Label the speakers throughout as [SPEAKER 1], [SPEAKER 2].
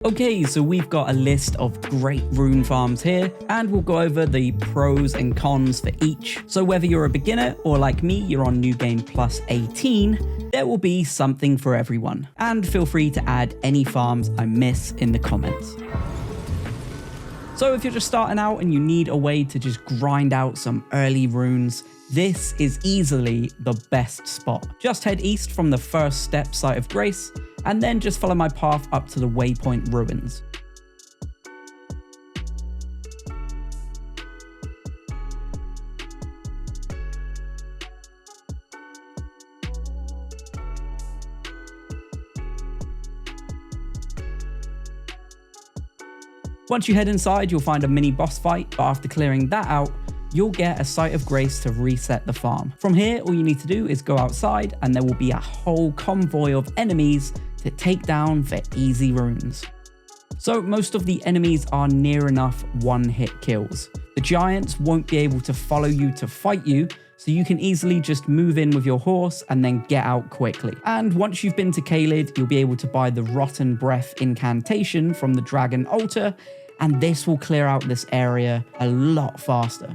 [SPEAKER 1] Okay, so we've got a list of great rune farms here, and we'll go over the pros and cons for each. So whether you're a beginner or like me, you're on New Game Plus 18, there will be something for everyone. And feel free to add any farms I miss in the comments. So if you're just starting out and you need a way to just grind out some early runes, this is easily the best spot. Just head east from the first step Site of Grace, and then just follow my path up to the Waypoint Ruins. Once you head inside, you'll find a mini boss fight, but after clearing that out, you'll get a Site of Grace to reset the farm. From here, all you need to do is go outside and there will be a whole convoy of enemies to take down for easy runes. So most of the enemies are near enough one-hit kills. The giants won't be able to follow you to fight you, so you can easily just move in with your horse and then get out quickly. And once you've been to Caelid, you'll be able to buy the Rotten Breath incantation from the Dragon Altar, and this will clear out this area a lot faster.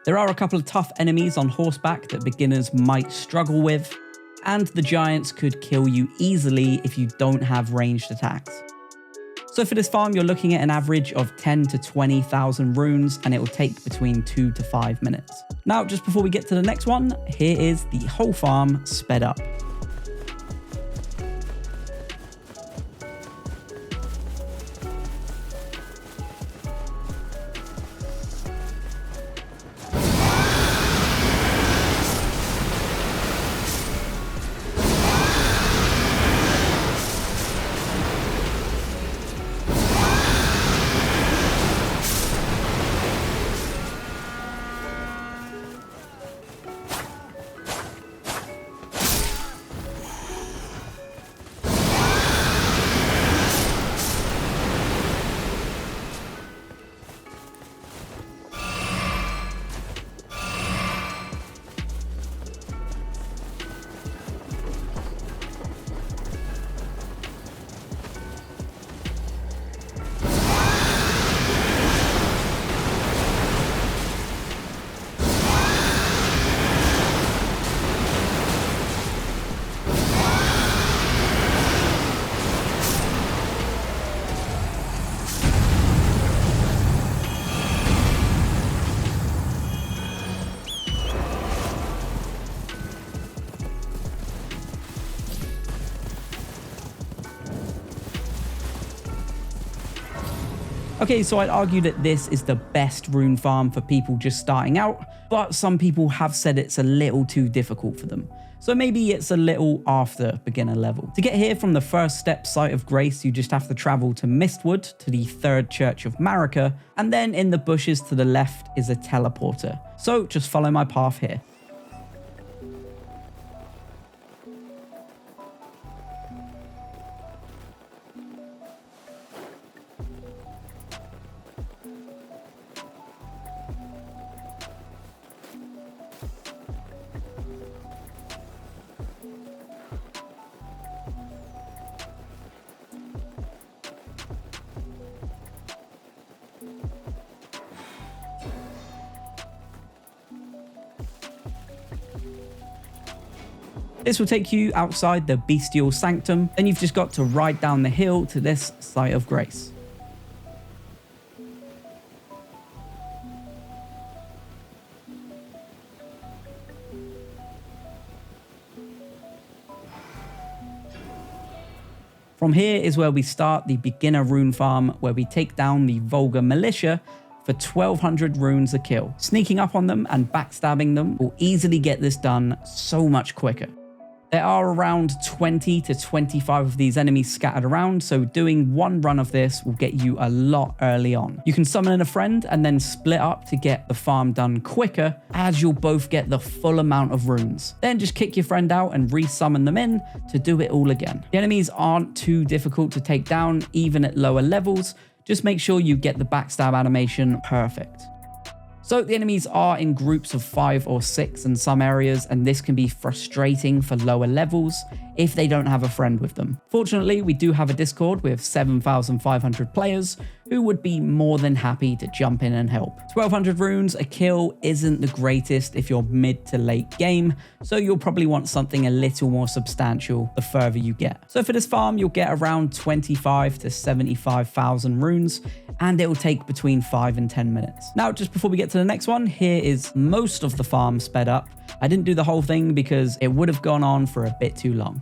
[SPEAKER 1] There are a couple of tough enemies on horseback that beginners might struggle with, and the giants could kill you easily if you don't have ranged attacks. So for this farm, you're looking at an average of 10 to 20,000 runes, and it will take between 2 to 5 minutes. Now, just before we get to the next one, here is the whole farm sped up. Okay, so I'd argue that this is the best rune farm for people just starting out, but some people have said it's a little too difficult for them. So maybe it's a little after beginner level. To get here from the first step Site of Grace, you just have to travel to Mistwood, to the third Church of Marika, and then in the bushes to the left is a teleporter. So just follow my path here. This will take you outside the Bestial Sanctum, then you've just got to ride down the hill to this Site of Grace. From here is where we start the beginner rune farm, where we take down the Vulgar Militia for 1200 runes a kill. Sneaking up on them and backstabbing them will easily get this done so much quicker. There are around 20 to 25 of these enemies scattered around, so doing one run of this will get you a lot early on. You can summon in a friend and then split up to get the farm done quicker, as you'll both get the full amount of runes. Then just kick your friend out and re-summon them in to do it all again. The enemies aren't too difficult to take down, even at lower levels. Just make sure you get the backstab animation perfect. So the enemies are in groups of 5 or 6 in some areas, and this can be frustrating for lower levels. if they don't have a friend with them. Fortunately, we do have a Discord with 7,500 players who would be more than happy to jump in and help. 1,200 runes a kill isn't the greatest if you're mid to late game, so you'll probably want something a little more substantial the further you get. So for this farm, you'll get around 25 to 75,000 runes, and it will take between 5 and 10 minutes. Now, just before we get to the next one, here is most of the farm sped up. I didn't do the whole thing because it would have gone on for a bit too long.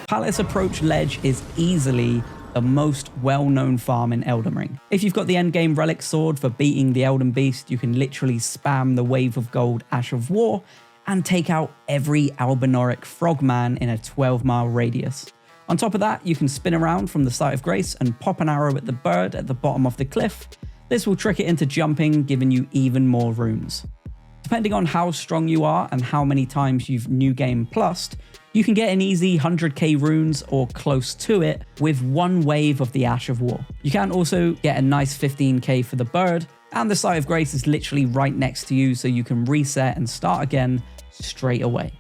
[SPEAKER 1] Palace Approach Ledge is easily the most well-known farm in Elden Ring. If you've got the endgame relic sword for beating the Elden Beast, you can literally spam the Wave of Gold Ash of War and take out every Albinoric frogman in a 12-mile radius. On top of that, you can spin around from the Site of Grace and pop an arrow at the bird at the bottom of the cliff. This will trick it into jumping, giving you even more runes. Depending on how strong you are and how many times you've new game plussed, you can get an easy 100k runes or close to it with one wave of the Ash of War. You can also get a nice 15k for the bird, and the Site of Grace is literally right next to you, so you can reset and start again straight away.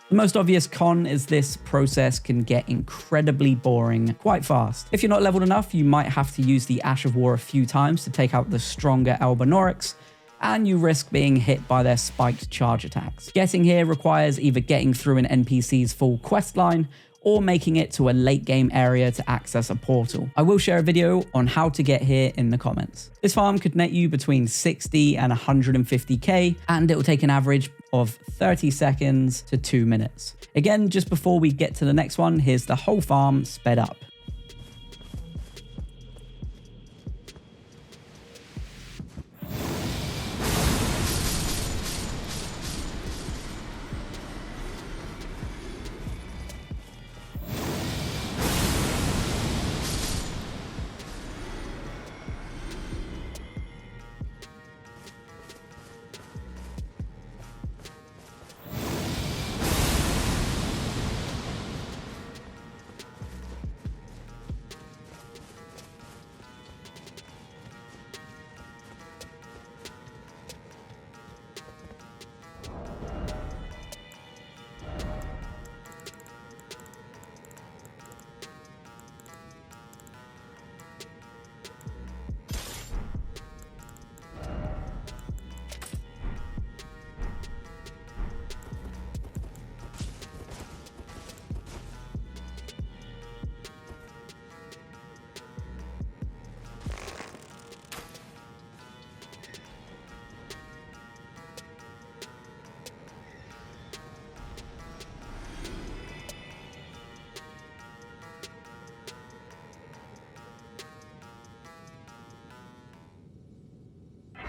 [SPEAKER 1] The most obvious con is this process can get incredibly boring quite fast. If you're not leveled enough, you might have to use the Ash of War a few times to take out the stronger Albinorics, and you risk being hit by their spiked charge attacks. Getting here requires either getting through an NPC's full quest line or making it to a late game area to access a portal. I will share a video on how to get here in the comments. This farm could net you between 60 and 150k, and it will take an average of 30 seconds to 2 minutes. Again, just before we get to the next one, here's the whole farm sped up.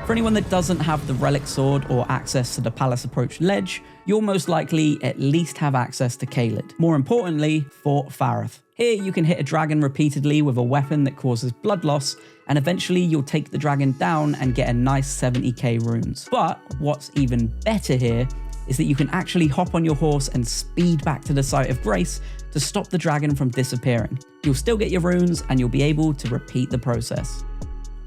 [SPEAKER 1] For anyone that doesn't have the relic sword or access to the palace approach ledge, you'll most likely at least have access to Caelid. More importantly, Fort Farith. Here you can hit a dragon repeatedly with a weapon that causes blood loss, and eventually you'll take the dragon down and get a nice 70k runes. But what's even better here is that you can actually hop on your horse and speed back to the site of grace to stop the dragon from disappearing. You'll still get your runes and you'll be able to repeat the process.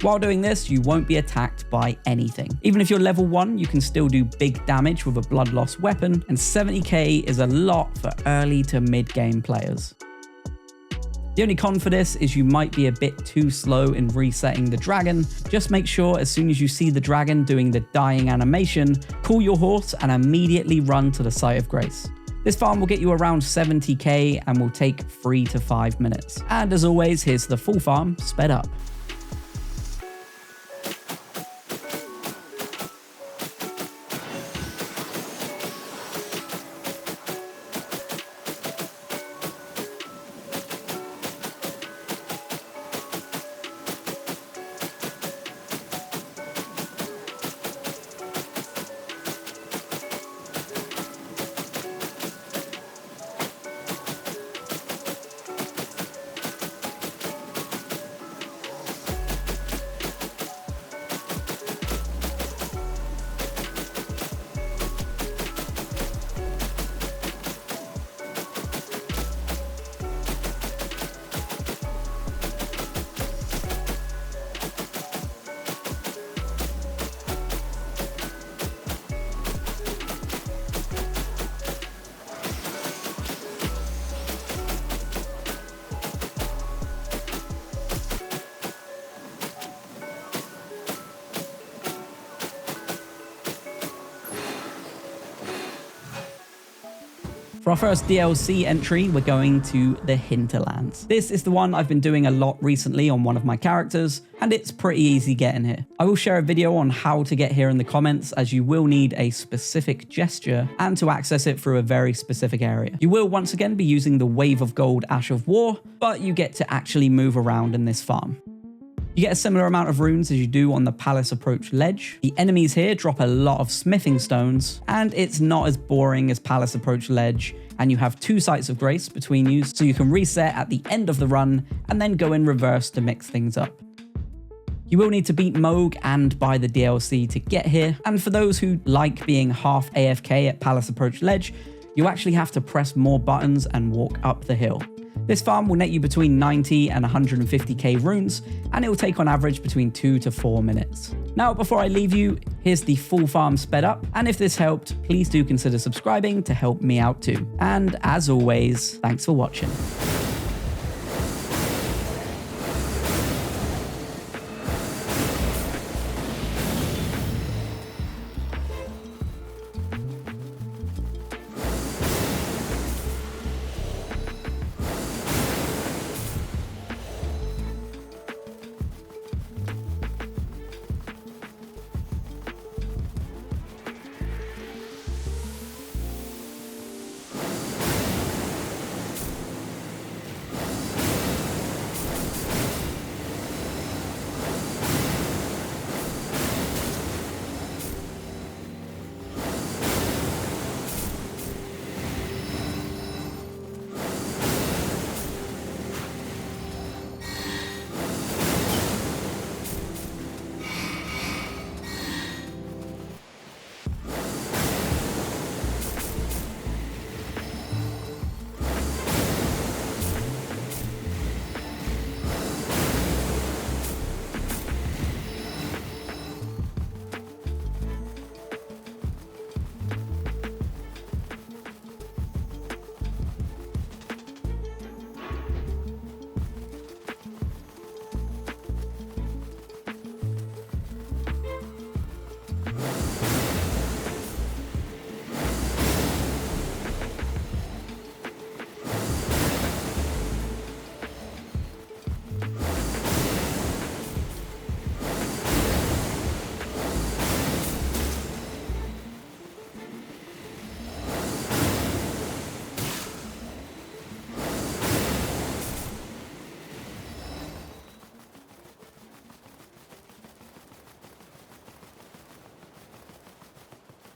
[SPEAKER 1] While doing this, you won't be attacked by anything. Even if you're level 1, you can still do big damage with a blood loss weapon, and 70k is a lot for early to mid game players. The only con for this is you might be a bit too slow in resetting the dragon. Just make sure as soon as you see the dragon doing the dying animation, call your horse and immediately run to the site of grace. This farm will get you around 70k and will take 3 to 5 minutes. And as always, here's the full farm sped up. For our first DLC entry, we're going to the Hinterlands. This is the one I've been doing a lot recently on one of my characters, and it's pretty easy getting here. I will share a video on how to get here in the comments, as you will need a specific gesture and to access it through a very specific area. You will once again be using the Wave of Gold Ash of War, but you get to actually move around in this farm. You get a similar amount of runes as you do on the Palace Approach ledge. The enemies here drop a lot of smithing stones, and it's not as boring as Palace Approach ledge, and you have 2 sites of grace between you, so you can reset at the end of the run and then go in reverse to mix things up. You will need to beat Moog and buy the DLC to get here, and for those who like being half AFK at Palace Approach ledge, you actually have to press more buttons and walk up the hill. This farm will net you between 90 and 150k runes, and it will take on average between 2 to 4 minutes. Now, before I leave you, here's the full farm sped up, and if this helped, please do consider subscribing to help me out too. And as always, thanks for watching.